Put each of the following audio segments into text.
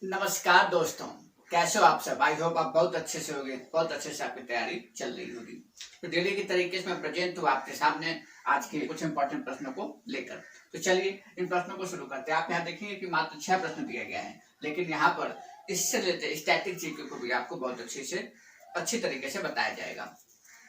नमस्कार दोस्तों, कैसे हो आप सब। आई होप आप बहुत अच्छे से होंगे, बहुत अच्छे से आपकी तैयारी चल रही होगी। तो डेली की तरीके से मैं प्रेजेंट हूँ आपके सामने आज के कुछ इंपॉर्टेंट प्रश्नों को लेकर। तो चलिए इन प्रश्नों को शुरू करते हैं। आप यहाँ देखेंगे कि मात्र 6 प्रश्न दिए गए हैं, लेकिन यहाँ पर इससे रिलेटेड स्टैटिक जीके को भी आपको बहुत अच्छी तरीके से बताया जाएगा।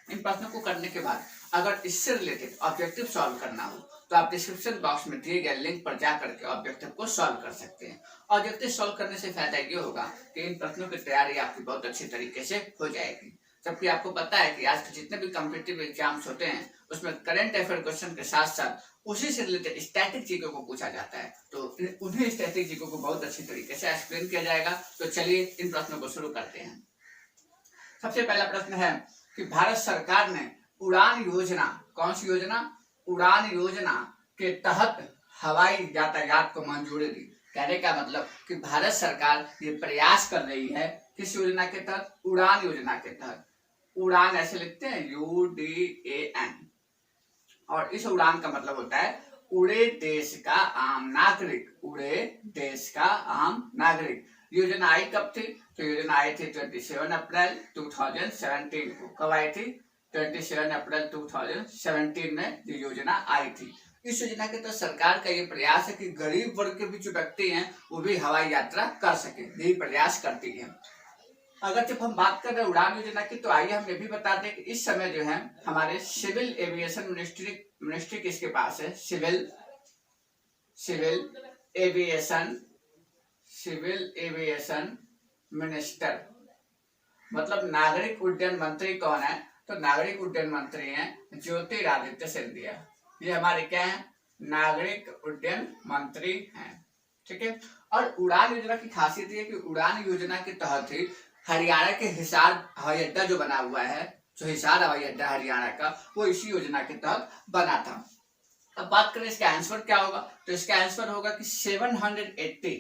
इन प्रश्नों को करने के बाद अगर इससे रिलेटेड ऑब्जेक्टिव सॉल्व करना हो तो आप डिस्क्रिप्शन बॉक्स में दिए गए लिंक पर जा करके ऑब्जेक्टिव को सॉल्व कर सकते हैं। ऑब्जेक्टिव सॉल्व करने से फायदा ये होगा कि इन प्रश्नों की तैयारी आपकी बहुत अच्छी तरीके से हो जाएगी। जबकि आपको पता है कि आज के जितने भी कॉम्पिटिटिव एग्जाम्स होते हैं उसमें करंट अफेयर क्वेश्चन के साथ साथ उसी से रिलेटेड स्टैटिक जीके को पूछा जाता है। तो उन्हीं स्टैटिक जीके को बहुत अच्छी तरीके से एक्सप्लेन किया जाएगा। तो चलिए इन प्रश्नों को शुरू करते हैं। सबसे पहला प्रश्न है कि भारत सरकार ने उड़ान योजना, कौन सी योजना, उड़ान योजना के तहत हवाई यातायात को मंजूरी दी। कहने का मतलब कि भारत सरकार ये प्रयास कर रही है किस योजना के तहत, उड़ान योजना के तहत। उड़ान ऐसे लिखते हैं UDAN, और इस उड़ान का मतलब होता है उड़े देश का आम नागरिक, उड़े देश का आम नागरिक। योजना आई कब थी? तो योजना आई थी 27 अप्रैल 2017 को। कब आई थी? 27 अप्रैल 2017 में ये योजना आई थी। इस योजना के तहत सरकार का ये प्रयास है कि गरीब वर्ग के भी जो व्यक्ति हैं वो भी हवाई यात्रा कर सके, यही प्रयास करती है। अगर जब हम बात कर रहे हैं उड़ान योजना की, तो आइए हम ये भी बता दें कि इस समय जो है हमारे सिविल एविएशन मिनिस्ट्री किसके पास है? सिविल एविएशन मिनिस्टर, मतलब नागरिक उड्डयन मंत्री कौन है? तो नागरिक उड्डयन मंत्री हैं ज्योतिरादित्य सिंधिया। ये हमारे क्या है? नागरिक उड्डयन मंत्री हैं। ठीक है। और उड़ान योजना की खासियत ये कि उड़ान योजना के तहत ही हरियाणा के हिसार हवाई अड्डा जो बना हुआ है, जो हिसार हवाई अड्डा हरियाणा का, वो इसी योजना के तहत बना था। अब बात करें इसका आंसर क्या होगा, तो इसका आंसर होगा कि 780,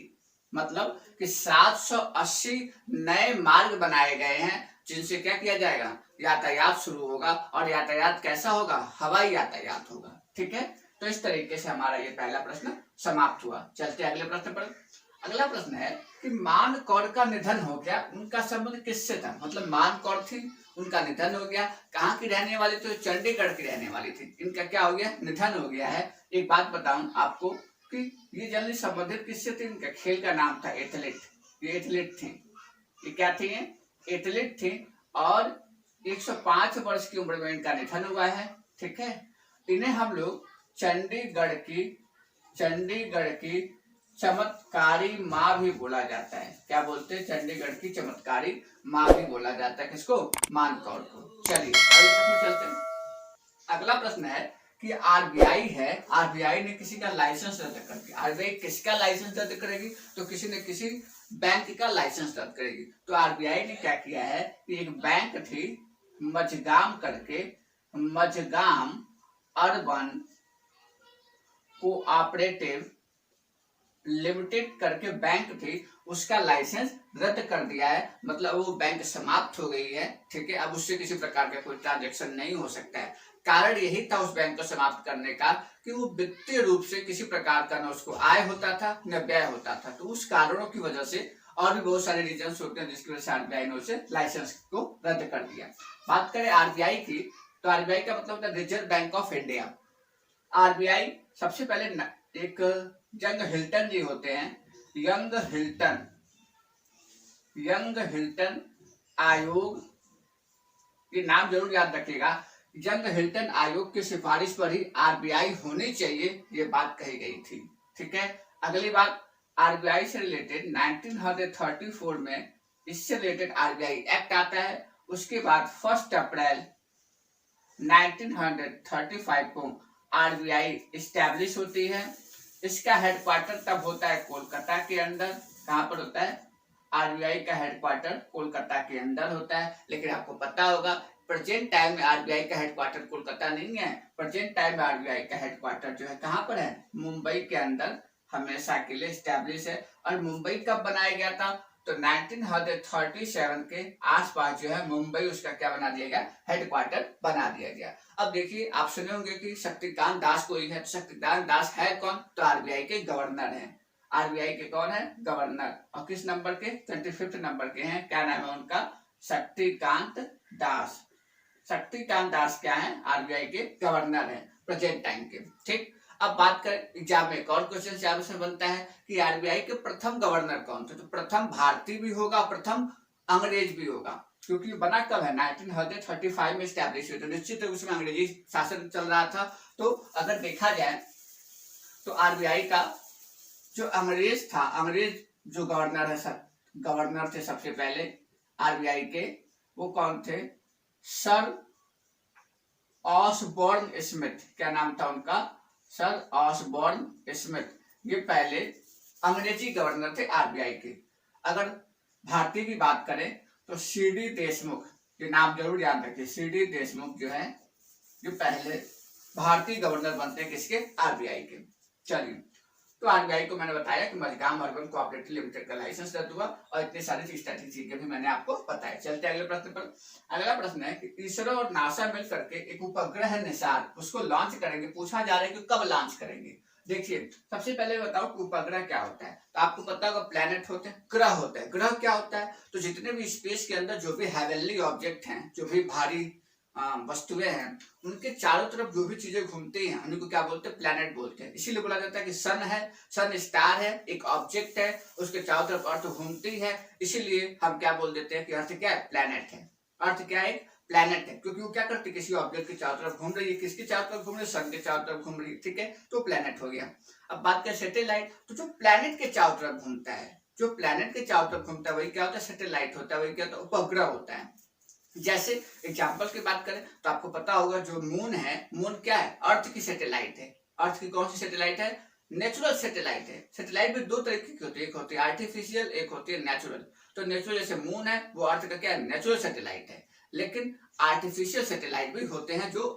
मतलब कि 780 नए मार्ग बनाए गए हैं जिनसे क्या किया जाएगा? यातायात शुरू होगा। और यातायात कैसा होगा? हवाई यातायात होगा। ठीक है। तो इस तरीके से हमारा ये पहला प्रश्न समाप्त हुआ। चलते अगले प्रश्न पर। अगला प्रश्न है कि मान कौर का निधन हो गया, उनका संबंध किससे था? मतलब मान कौर थी, उनका निधन हो गया। कहाँ की रहने वाली थी? चंडीगढ़ की रहने वाली थी। इनका क्या हो गया? निधन हो गया है। एक बात बताऊं आपको कि ये जल्दी संबंधित किससे थे? इनका खेल का नाम था एथलीट। ये एथलीट थे। ये क्या थी? एथलीट थे। और 105 वर्ष की उम्र में इनका निधन हुआ है। ठीक है। इन्हें हम लोग चंडीगढ़ की चमत्कारी माँ भी बोला जाता है। क्या बोलते हैं? चंडीगढ़ की चमत्कारी माँ भी बोला जाता है। किसको? मान कौर को। चलिए अगले प्रश्न चलते हैं। अगला प्रश्न है कि आरबीआई है, आरबीआई ने किसी का लाइसेंस रद्द कर दिया। आरबीआई किसका लाइसेंस रद्द करेगी? तो किसी न किसी बैंक का लाइसेंस रद्द करेगी। तो आरबीआई ने क्या किया है कि एक बैंक थी मझगाम करके, मझगाम अर्बन कोऑपरेटिव लिमिटेड करके बैंक थी, उसका लाइसेंस रद्द कर दिया है। मतलब वो बैंक समाप्त हो गई है। ठीक है। अब उससे किसी प्रकार का कोई ट्रांजेक्शन नहीं हो सकता है। कारण यही था उस बैंक को समाप्त करने का कि वो वित्तीय रूप से किसी प्रकार का न उसको आय होता था न व्यय होता था। तो उस कारणों की वजह से, और भी बहुत सारे रीजन होते हैं जिसकी वजह से आरबीआई ने उसे लाइसेंस को रद्द कर दिया। बात करें आरबीआई की, तो आरबीआई का मतलब होता है reserve bank of India. RBI सबसे पहले एक यंग हिल्टन जी होते हैं, यंग हिल्टन आयोग, ये नाम जरूर याद रखिएगा। यंग हिल्टन आयोग की सिफारिश पर ही आरबीआई होनी चाहिए, ये बात कही गई थी। ठीक है। अगली बात, आरबीआई से रिलेटेड 1934 में इससे रिलेटेड आरबीआई एक्ट आता है। उसके बाद 1 अप्रैल 1935 को आरबीआई इस्टेब्लिश होती है। इसका हेडक्वार्टर तब होता है कोलकाता के अंदर। कहां पर होता है? आरबीआई का हेडक्वार्टर कोलकाता के अंदर होता है। लेकिन आपको पता होगा प्रेजेंट टाइम में आरबीआई का हेडक्वार्टर कोलकाता नहीं है। प्रेजेंट टाइम में आरबीआई का हेडक्वार्टर जो है कहां पर है? मुंबई के अंदर हमेशा के लिए स्टैब्लिश है। और मुंबई कब बनाया गया था? तो 1937 के आसपास जो है मुंबई उसका क्या बना दिया गया? हेडक्वार्टर बना दिया गया। अब देखिए, आप सुने होंगे कि शक्तिकांत दास कोई है। शक्तिकांत दास है कौन? तो आरबीआई के गवर्नर हैं। आरबीआई के कौन है? गवर्नर। और किस नंबर के? 25 नंबर के हैं। क्या नाम है उनका? शक्तिकांत दास। शक्तिकांत दास क्या है? आरबीआई के गवर्नर है प्रेजेंट टाइम के। ठीक, अब बात करें एग्जाम में, एक और क्वेश्चन एग्जाम से बनता है कि आरबीआई के प्रथम गवर्नर कौन थे? तो प्रथम भारतीय भी होगा, प्रथम अंग्रेज भी होगा, क्योंकि बना कब है? 1935 में स्टैब्लिश हुई, तो निश्चित रूप में अंग्रेजी शासन चल रहा था। तो अगर देखा जाए तो आरबीआई का जो अंग्रेज था, अंग्रेज जो गवर्नर है, सर गवर्नर थे सबसे पहले आरबीआई के, वो कौन थे? Sir Osborne Smith. क्या नाम था उनका? Sir Osborne Smith. ये पहले अंग्रेजी गवर्नर थे आरबीआई के। अगर भारतीय की बात करें तो सीडी देशमुख, ये नाम जरूर याद रखिए, सीडी देशमुख जो है जो पहले भारतीय गवर्नर बनते हैं किसके? आरबीआई के। चलिए, तो आरबीआई को मैंने बताया कि मझगांव अर्बन कोऑपरेटिव लिमिटेड का लाइसेंस रद्द हुआ और इतनी सारी स्ट्रेटेजी भी मैंने आपको बताया। चलते अगले प्रश्न पर। अगला प्रश्न है कि इसरो और नासा मिल करके एक उपग्रह निसार उसको लॉन्च करेंगे। पूछा जा रहा है कि कब लॉन्च करेंगे। देखिए, सबसे पहले बताओ कि उपग्रह क्या होता है। तो आपको पता होगा प्लैनेट होते हैं, ग्रह होता है। ग्रह क्या होता है? तो जितने भी स्पेस के अंदर जो भी हेवनली ऑब्जेक्ट हैं, जो भी भारी वस्तुएं हैं, उनके चारों तरफ जो भी चीजें घूमती हैं उनको क्या बोलते हैं? प्लैनेट बोलते हैं। इसीलिए बोला जाता है कि सन है, सन स्टार है, एक ऑब्जेक्ट है, उसके चारों तरफ अर्थ घूमती है, इसीलिए हम क्या बोल देते हैं कि अर्थ क्या है? प्लैनेट है। अर्थ क्या है? प्लैनेट है, क्योंकि वो क्या करती है? किसी ऑब्जेक्ट के चारों तरफ घूम रही है। किसके चारों तरफ घूम रही है? सन के चारों तरफ घूम रही है। ठीक है, तो प्लैनेट हो गया। अब बात करें सैटेलाइट, तो जो प्लैनेट के चारों तरफ घूमता है, जो प्लैनेट के चारों तरफ घूमता है वही क्या होता है? सैटेलाइट होता है। वही क्या होता है? उपग्रह होता है। जैसे एग्जाम्पल की बात करें तो आपको पता होगा जो मून है, मून क्या है? अर्थ की सैटेलाइट है। अर्थ की कौन सी सैटेलाइट है? नेचुरल सैटेलाइट है। सैटेलाइट भी दो तरीके की होती है, एक होती है आर्टिफिशियल, एक होती है नेचुरल। तो नेचुरल जैसे मून है, वो अर्थ का क्या है? नेचुरल सैटेलाइट है। लेकिन आर्टिफिशियल सैटेलाइट भी होते हैं जो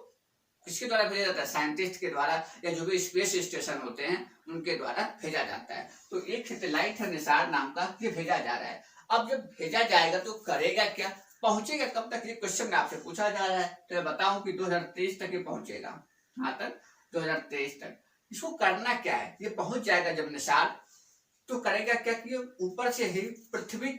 किसके द्वारा भेजा जाता है? साइंटिस्ट के द्वारा, या जो भी स्पेस स्टेशन होते हैं उनके द्वारा भेजा जाता है। तो एक सैटेलाइट है निसार नाम का, ये भेजा जा रहा है। अब जब भेजा जाएगा तो करेगा क्या? पहुंचेगा कब तक? ये क्वेश्चन आपसे पूछा जा रहा है। तो मैं बताऊं कि 2023 तक ये पहुंचेगा। हाँ, तक 2023 तक। इसको करना क्या है? ये पहुंच जाएगा जब निसार, तो करेगा क्या कि ऊपर से ही पृथ्वी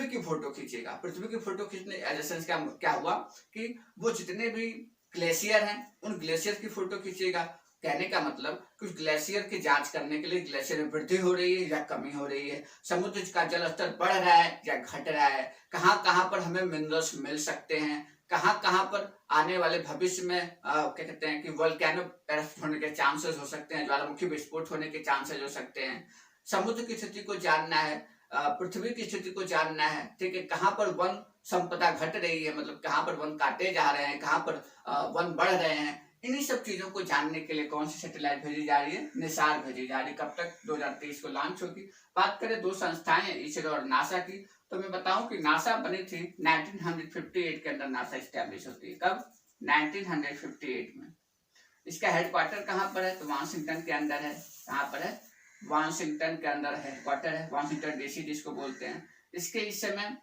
की फोटो खींचेगा। पृथ्वी की फोटो खींचने एजेंस क्या हुआ कि वो जितने भी ग्लेशियर हैं उन ग्लेशियर की फोटो खींचेगा। कहने का मतलब कुछ ग्लेशियर की जांच करने के लिए ग्लेशियर में वृद्धि हो रही है या कमी हो रही है, समुद्र का जल स्तर बढ़ रहा है या घट रहा है, कहाँ कहाँ पर हमें मिनरल्स मिल सकते हैं, कहाँ कहाँ पर आने वाले भविष्य में क्या कहते हैं कि वोल्केनो एरप्ट होने के चांसेस हो सकते हैं, ज्वालामुखी विस्फोट होने के चांसेस हो सकते हैं। समुद्र की स्थिति को जानना है, पृथ्वी की स्थिति को जानना है। ठीक है, कहाँ पर वन संपदा घट रही है, मतलब कहाँ पर वन काटे जा रहे हैं, कहाँ पर वन बढ़ रहे हैं। इन्हीं सब चीजों को जानने के लिए कौन सी सैटेलाइट भेजी जा रही है? निसार भेजी जा रही है। कब तक? 2023 को लॉन्च होगी। बात करें दो संस्थाएं हैं, इसरो और नासा की, तो मैं बताऊं कि नासा बनी थी 1958 के अंदर। नासा स्टैब्लिश होती है कब? 1958 में। इसका हेडक्वार्टर कहाँ पर है? तो वाशिंगटन के अंदर है। कहाँ पर है? वाशिंगटन के अंदर हेडक्वार्टर है, वाशिंगटन डीसी जिसको बोलते हैं। इसके इस समय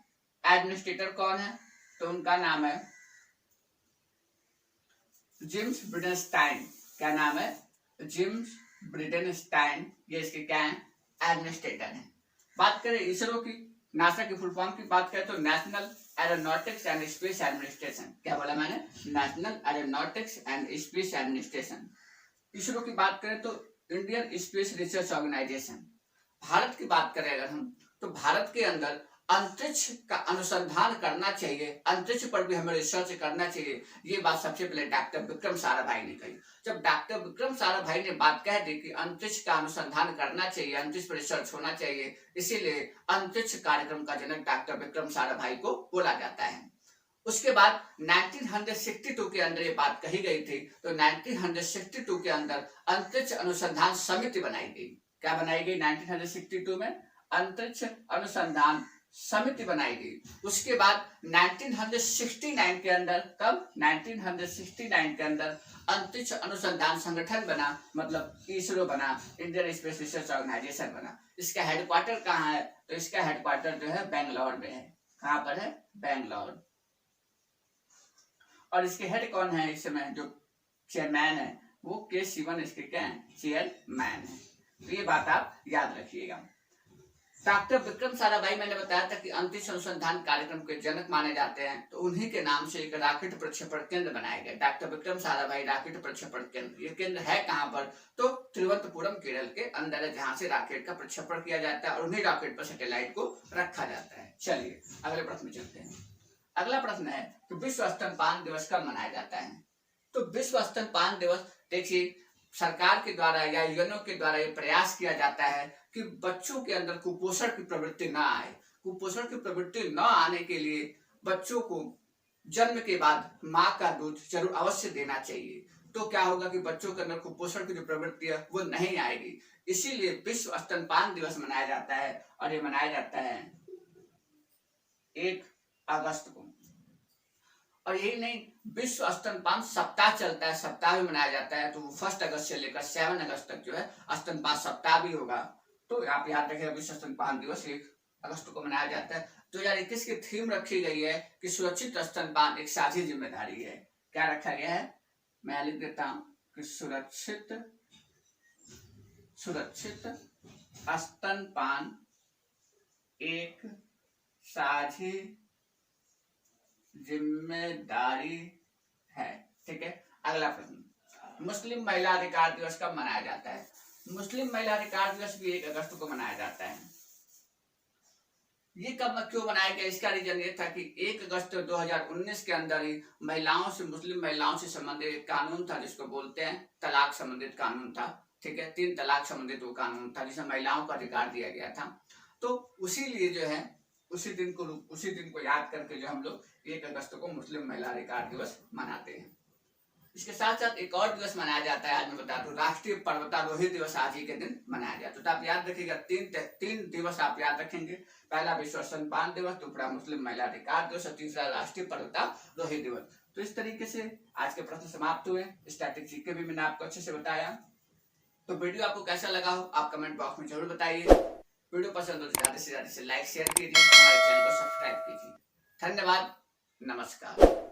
एडमिनिस्ट्रेटर कौन है? तो उनका नाम है जिम्स ब्रिडेनस्टाइन। क्या नाम है? Jims Bridenstine. ये इसके क्या है? एडमिनिस्ट्रेटर है। बात करें इसरो की, नासा की फुल फॉर्म की बात करें तो National Aeronautics and Space Administration. क्या बोला मैंने? National Aeronautics and Space Administration. ISRO की बात करें तो Indian Space Research Organisation. Bharat की बात करें अगर हम, तो भारत के अंदर अंतरिक्ष का अनुसंधान करना चाहिए, अंतरिक्ष पर भी हमें रिसर्च करना चाहिए। ये बात सबसे पहले डॉक्टर विक्रम साराभाई ने कही। जब डॉक्टर विक्रम साराभाई ने बात कह दी कि अंतरिक्ष का अनुसंधान करना चाहिए, अंतरिक्ष पर रिसर्च होना चाहिए, इसीलिए अंतरिक्ष कार्यक्रम का जनक डॉक्टर विक्रम साराभाई को बोला जाता है। उसके बाद 1962 के अंदर ये बात कही गई थी, तो 1962 के अंदर अंतरिक्ष अनुसंधान समिति बनाई गई। क्या बनाई गई? 1962 में अंतरिक्ष अनुसंधान समिति बनाई गई। उसके बाद 1969 के अंदर, कब? 1969 के अंदर अंतरिक्ष अनुसंधान संगठन बना, मतलब इसरो बना, इंडियन स्पेस रिसर्च ऑर्गेनाइजेशन बना। इसका हेडक्वार्टर कहाँ है? तो इसका हेडक्वार्टर जो है बेंगलोर में है। कहाँ पर है? बेंगलोर। और इसके हेड कौन है इस समय? जो चेयरमैन है वो के शिवन इसके क्या है? चेयरमैन है। तो ये बात आप याद रखिएगा। डॉक्टर विक्रम साराभाई, मैंने बताया था कि अंतरिक्ष अनुसंधान कार्यक्रम के जनक माने जाते हैं, तो उन्हीं के नाम से एक रॉकेट प्रक्षेपण केंद्र बनाया गया, डॉक्टर विक्रम साराभाई रॉकेट प्रक्षेपण केंद्र। ये केंद्र है कहाँ पर? तो तिरुवनंतपुरम केरल के अंदर है, जहां से रॉकेट का प्रक्षेपण किया जाता है और उन्हीं रॉकेट पर सैटेलाइट को रखा जाता है। चलिए अगले प्रश्न में चलते हैं। अगला प्रश्न है कि विश्व स्तनपान दिवस कब मनाया जाता है? तो विश्व स्तनपान दिवस, देखिए, सरकार के द्वारा या यूएनओ के द्वारा ये प्रयास किया जाता है कि बच्चों के अंदर कुपोषण की प्रवृत्ति ना आए। कुपोषण की प्रवृत्ति न आने के लिए बच्चों को जन्म के बाद माँ का दूध जरूर अवश्य देना चाहिए। तो क्या होगा कि बच्चों के अंदर कुपोषण की जो प्रवृत्ति है वो नहीं आएगी। इसीलिए विश्व स्तनपान दिवस मनाया जाता है, और ये मनाया जाता है 1 अगस्त को। और यही नहीं, विश्व स्तनपान सप्ताह चलता है, सप्ताह भी मनाया जाता है। तो 1 अगस्त से लेकर 7 अगस्त तक जो है स्तनपान सप्ताह भी होगा। तो आप याद रखिएगा, विश्व स्तनपान दिवस 1 अगस्त को मनाया जाता है। 2021 की थीम रखी गई है कि सुरक्षित स्तनपान एक साझी जिम्मेदारी है। क्या रखा गया है? मैं लिख देता हूं कि सुरक्षित स्तनपान एक साझी जिम्मेदारी है। ठीक है। अगला प्रश्न, मुस्लिम महिला अधिकार दिवस कब मनाया जाता है? मुस्लिम महिला अधिकार दिवस भी 1 अगस्त को मनाया जाता है। ये कब क्यों मनाया गया? इसका रीजन ये था कि 1 अगस्त 2019 के अंदर ही महिलाओं से, मुस्लिम महिलाओं से संबंधित एक कानून था, जिसको बोलते हैं तलाक संबंधित कानून था। ठीक है, 3 तलाक संबंधित वो कानून था, जिसमें महिलाओं को अधिकार दिया गया था। तो उसी लिए जो है उसी दिन को याद करके जो हम लोग 1 अगस्त को मुस्लिम महिला अधिकार दिवस मनाते हैं। इसके साथ साथ एक और दिवस मनाया जाता है, आज मैं बता दूं, राष्ट्रीय पर्वतारोही दिवस आज ही के दिन मनाया जाता है। तो आप याद रखिएगा, 3 दिवस आप याद रखेंगे। पहला विश्व स्तनपान दिवस, दूसरा मुस्लिम महिला अधिकार दिवस और तीसरा राष्ट्रीय पर्वतारोही दिवस। तो इस तरीके से आज के प्रश्न समाप्त हुए। स्टैटिक जीके भी मैंने आपको अच्छे से बताया। तो वीडियो आपको कैसा लगा हो आप कमेंट बॉक्स में जरूर बताइए। वीडियो पसंद हो तो ज्यादा से ज्यादा लाइक शेयर कीजिए, हमारे चैनल को सब्सक्राइब कीजिए। धन्यवाद, नमस्कार।